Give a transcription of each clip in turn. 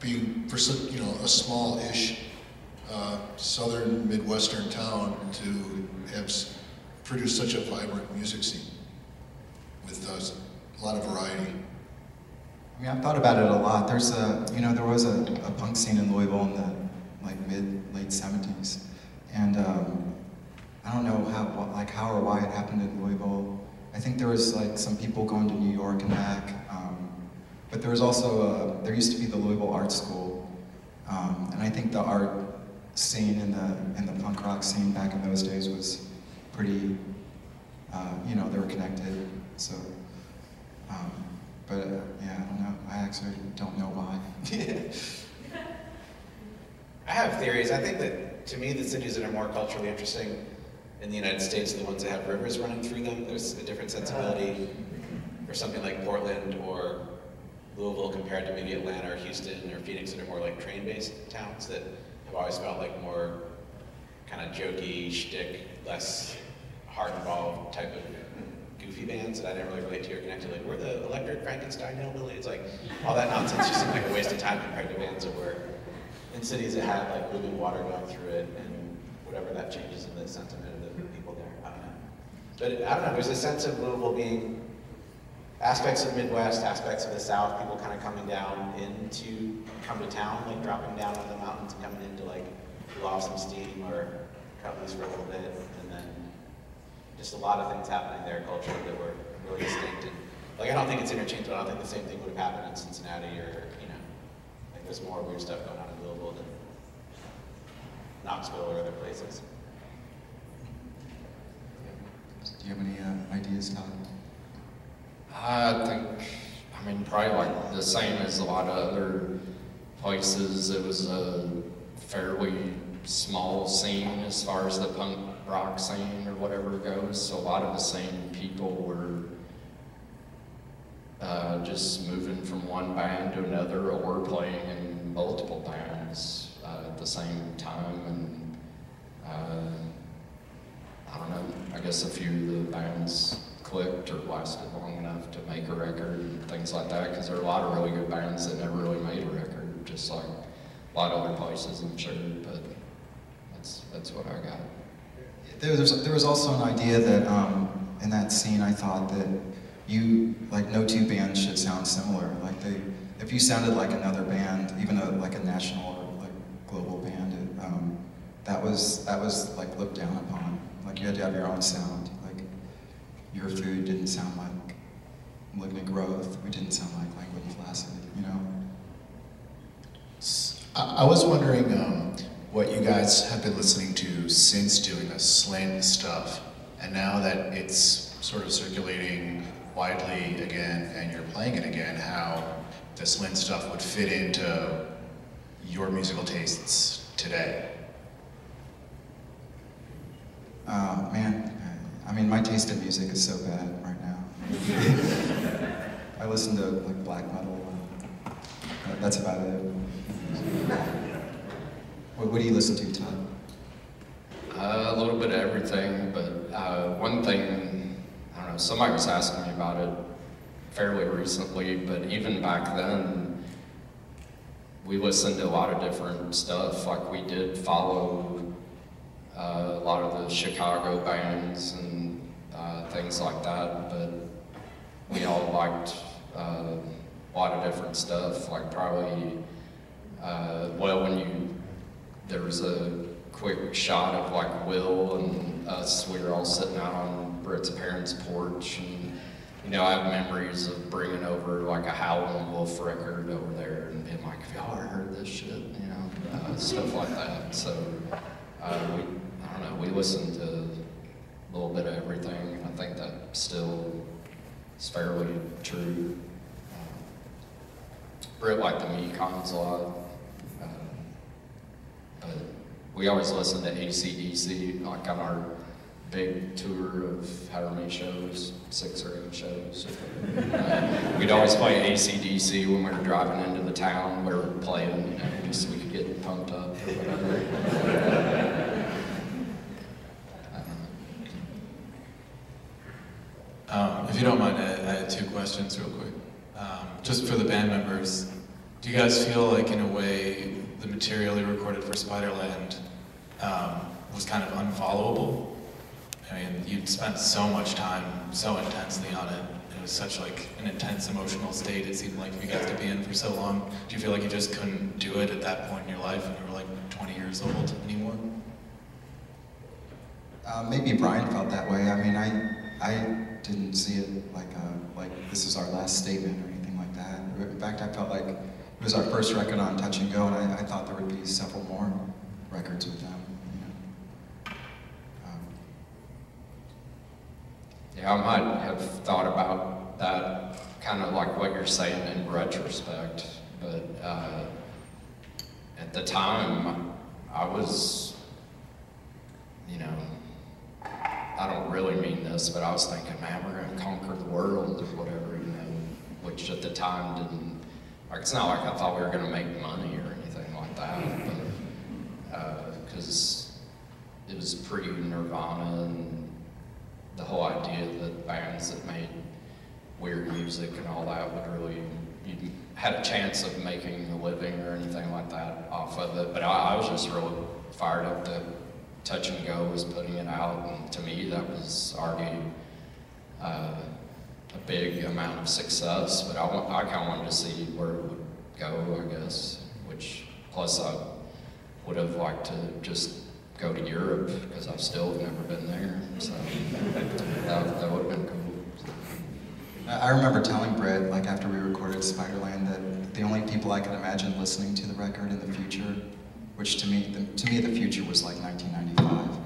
being for some, you know, a small-ish southern Midwestern town to have produced such a vibrant music scene with a lot of variety. I mean, I've thought about it a lot. There's you know, there was a punk scene in Louisville in the like late 70s, and I don't know how or why it happened in Louisville. I think there was like some people going to New York and back, but there was also there used to be the Louisville Art School, and I think the art scene and the punk rock scene back in those days was pretty, you know, they were connected. So, but yeah, I don't know. I actually don't know why. I have theories. I think that, to me, the cities that are more culturally interesting in the United States are the ones that have rivers running through them. There's a different sensibility for something like Portland or Louisville compared to maybe Atlanta or Houston or Phoenix that are more like train-based towns that have always felt like more kind of jokey, shtick, less heart-involved type of goofy bands that I didn't really relate to or connect to. Like, we're the Electric Frankenstein Hillbilly. It's like, all that nonsense just seemed like a waste of time compared to bands that were in cities that had like moving water going through it and whatever that changes in the sentiment of the people there. I don't know. But I don't know, there's a sense of Louisville being aspects of the Midwest, aspects of the South, people kind of coming down come to town, like dropping down on the mountains and coming in to like cool off some steam or cut loose for a little bit. And then just a lot of things happening there culturally that were really distinct. And like, I don't think it's interchangeable. I don't think the same thing would have happened in Cincinnati or, you know, like there's more weird stuff going on in Louisville than Knoxville or other places. Do you have any ideas, Todd? I think, I mean, probably like the same as a lot of other places. It was a fairly small scene as far as the punk rock scene or whatever goes. So a lot of the same people were just moving from one band to another or playing in multiple bands at the same time. And I don't know, I guess a few of the bands clicked or lasted long enough to make a record and things like that, because there are a lot of really good bands that never really made a record, just like a lot of other places, I'm sure, but that's what I got. There was also an idea that in that scene I thought that no two bands should sound similar. Like if you sounded like another band, even like a national or like global band, that was like looked down upon. Like you had to have your own sound. Like your food didn't sound like Malignant Growth. We didn't sound like Languid and Flaccid, you know? I was wondering what you guys have been listening to since doing the Slint stuff, and now that it's sort of circulating widely again and you're playing it again, how the Slint stuff would fit into your musical tastes today. Man, I mean, my taste in music is so bad right now. I listen to like black metal. That's about it. What do you listen to, Todd? A little bit of everything, but one thing, I don't know, somebody was asking me about it fairly recently, but even back then, we listened to a lot of different stuff. Like we did follow a lot of the Chicago bands and things like that, but we all liked a lot of different stuff. Like probably, there was a quick shot of like Will and us, we were all sitting out on Britt's parents' porch, and you know, I have memories of bringing over like a Howlin' Wolf record over there and being like, have y'all ever heard this shit, you know, stuff like that. So I don't know, we listened to a little bit of everything. I think that still is fairly true. Britt liked the Mekons a lot. But we always listened to AC/DC, like on our big tour of however many shows, 6 or 8 shows. We'd always play AC/DC when we were driving into the town where we were playing, you know, just so we could get pumped up or whatever. If you don't mind, I had 2 questions real quick. Just for the band members, do you guys feel like, in a way, the material you recorded for Spiderland was kind of unfollowable? I mean, you'd spent so much time, so intensely on it. It was such like an intense emotional state it seemed like for you guys to be in for so long. Do you feel like you just couldn't do it at that point in your life when you were like 20 years old anymore? Maybe Brian felt that way. I mean, I didn't see it like this is our last statement or anything like that. In fact, I felt like it was our first record on Touch and Go, and I thought there would be several more records with them. Yeah, I might have thought about that, kind of like what you're saying in retrospect, but at the time, I was, you know, I don't really mean this, but I was thinking, man, we're going to conquer the world or whatever, you know, which at the time didn't, like, it's not like I thought we were going to make money or anything like that, but, because it was pre-Nirvana and the whole idea that bands that made weird music and all that would really, you had a chance of making a living or anything like that off of it. But I was just really fired up that Touch and Go was putting it out, and to me that was already a big amount of success. But I kind of wanted to see where it would go, I guess, which plus I would have liked to just go to Europe, because I've still never been there, so that would have been cool. I remember telling Brett, like after we recorded Spiderland, that the only people I could imagine listening to the record in the future, which to me the future was like 1995.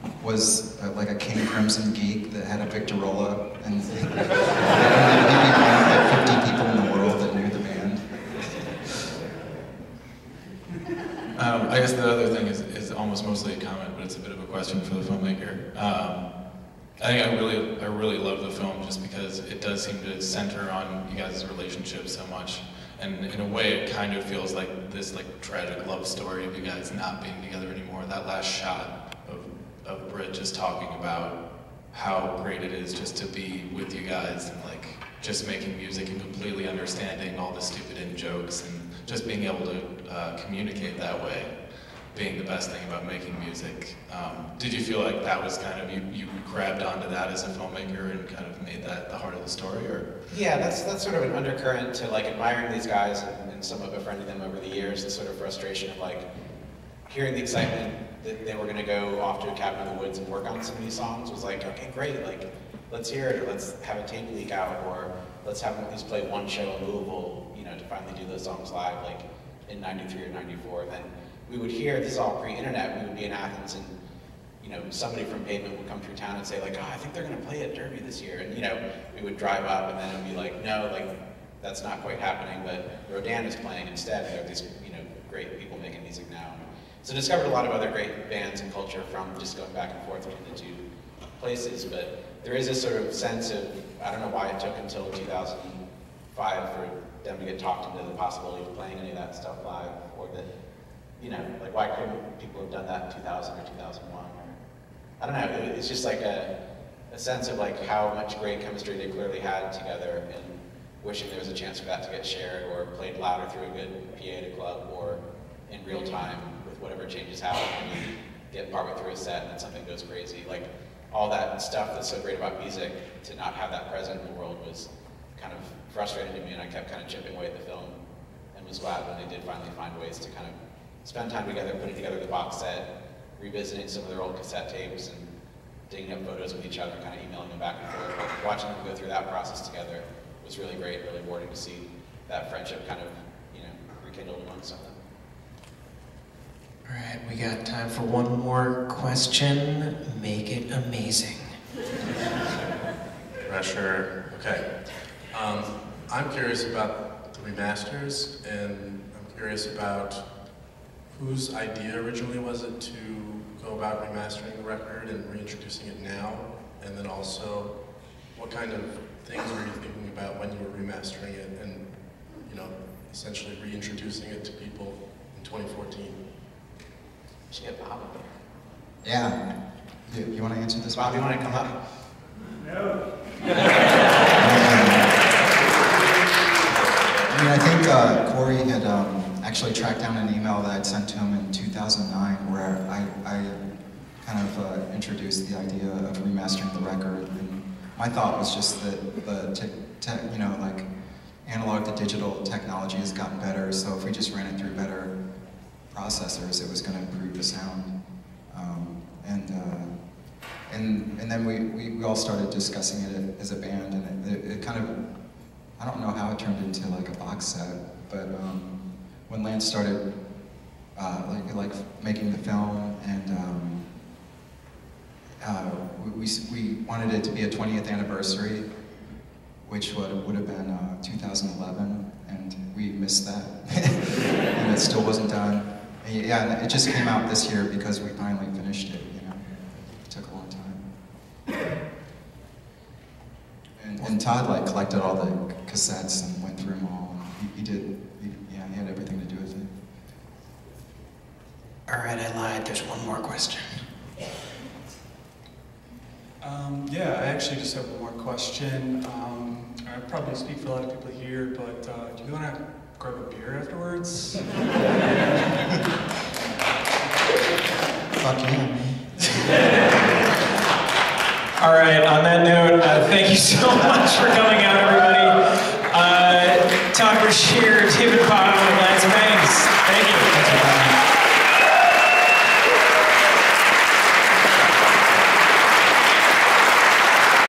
It was like a King Crimson geek that had a Victorola, and he'd be one of like 50 people in the world that knew the band. I guess the other thing is almost mostly a comment, but it's a bit of a question for the filmmaker. I think I really love the film just because it does seem to center on you guys' relationship so much, and in a way it kind of feels like this like tragic love story of you guys not being together anymore. That last shot of Britt just talking about how great it is just to be with you guys and like just making music and completely understanding all the stupid in jokes and just being able to communicate that way, being the best thing about making music. Did you feel like that was kind of, you grabbed onto that as a filmmaker and kind of made that the heart of the story, or? Yeah, that's sort of an undercurrent to like admiring these guys and somewhat befriending them over the years, the sort of frustration of like hearing the excitement that they were going to go off to a cabin in the woods and work on some of these songs was like, okay, great, like let's hear it, or let's have a tape leak out, or let's have them at least play one show in Louisville, you know, to finally do those songs live, like in 93 or 94. Then we would hear, this is all pre-internet, we would be in Athens and, you know, somebody from Pavement would come through town and say like, oh, I think they're gonna play at Derby this year. And, you know, we would drive up and then it would be like, no, like, that's not quite happening, but Rodan is playing instead. There are these, you know, great people making music now. So discovered a lot of other great bands and culture from just going back and forth between the two places, but there is this sort of sense of, I don't know why it took until 2005 for them to get talked into the possibility of playing any of that stuff live, or that, you know, like why couldn't people have done that in 2000 or 2001? Or, I don't know, it's just like a sense of like how much great chemistry they clearly had together, and wishing there was a chance for that to get shared or played louder through a good PA at a club, or in real time with whatever changes happen when you get partway through a set and then something goes crazy. Like all that stuff that's so great about music, to not have that present in the world was kind of frustrating to me, and I kept kind of chipping away at the film, and was glad when they did finally find ways to kind of spend time together, putting together the box set, revisiting some of their old cassette tapes, and digging up photos with each other, kind of emailing them back and forth. But watching them go through that process together was really great, really rewarding to see that friendship kind of, you know, rekindled amongst them. All right, we got time for one more question. Make it amazing. Pressure. Okay. I'm curious about the remasters, and I'm curious about whose idea originally was it to go about remastering the record and reintroducing it now, and then also what kind of things were you thinking about when you were remastering it and, you know, essentially reintroducing it to people in 2014? Should get Bob up there. Yeah. You want to answer this? Bob, you want to come up? No. mean, I think Corey had actually tracked down an email that I'd sent to him in 2009 where I kind of introduced the idea of remastering the record. And my thought was just that you know, like analog to digital technology has gotten better, so if we just ran it through better processors, it was going to improve the sound. And then we all started discussing it as a band, and it kind of, I don't know how it turned into like a box set, but when Lance started like making the film, and we wanted it to be a 20th anniversary, which would have been 2011, and we missed that, and it still wasn't done. And yeah, and it just came out this year because we finally finished it. You know, it took a long time. And Todd like collected all the cassettes and went through them all. He had everything to do with it. All right, I lied. There's one more question. Yeah, I actually just have one more question. I probably speak for a lot of people here, but do you want to grab a beer afterwards? Fuck yeah. All right, on that note, thank you so much for coming out, everybody. Todd Brashear, David Bottom,